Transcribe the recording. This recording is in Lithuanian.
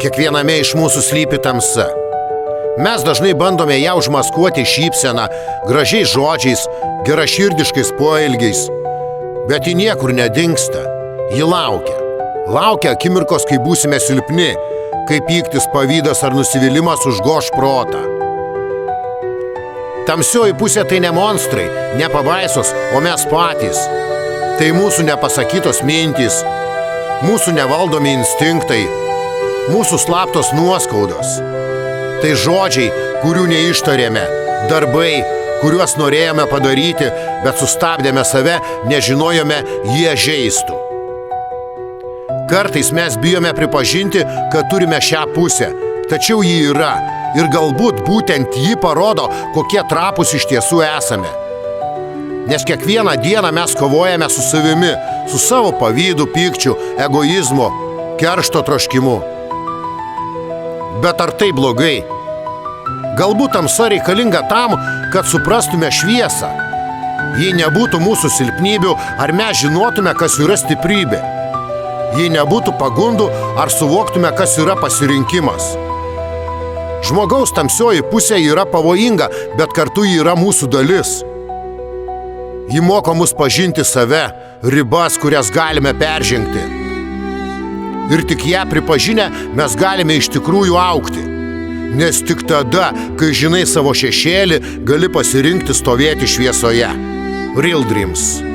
Kiekviename iš mūsų slypi tamsa. Mes dažnai bandome ją užmaskuoti šypseną, gražiais žodžiais, geraširdiškais poelgiais. Bet ji niekur nedingsta. Ji laukia. Laukia akimirkos, kai būsime silpni, kai pyktis, pavydas ar nusivylimas užgoš protą. Tamsioji pusė tai ne monstrai, ne pabaisos, o mes patys. Tai mūsų nepasakytos mintys, mūsų nevaldomi instinktai, mūsų slaptos nuoskaudos. Tai žodžiai, kurių neištarėme, darbai, kuriuos norėjome padaryti, bet sustabdėme save, nežinojome, jie žeistų. Kartais mes bijome pripažinti, kad turime šią pusę, tačiau ji yra ir galbūt būtent ji parodo, kokie trapūs iš tiesų esame. Nes kiekvieną dieną mes kovojame su savimi, su savo pavydu, pykčiu, egoizmu, keršto troškimu. Bet ar tai blogai? Galbūt tamsa reikalinga tam, kad suprastume šviesą. Jei nebūtų mūsų silpnybių, ar mes žinotume, kas yra stiprybė? Jei nebūtų pagundų, ar suvoktume, kas yra pasirinkimas? Žmogaus tamsioji pusė yra pavojinga, bet kartu ji yra mūsų dalis. Ji moko mus pažinti save, ribas, kurias galime peržengti. Ir tik ją pripažinę, mes galime iš tikrųjų augti. Nes tik tada, kai žinai savo šešėlį, gali pasirinkti stovėti šviesoje. Real Dreams.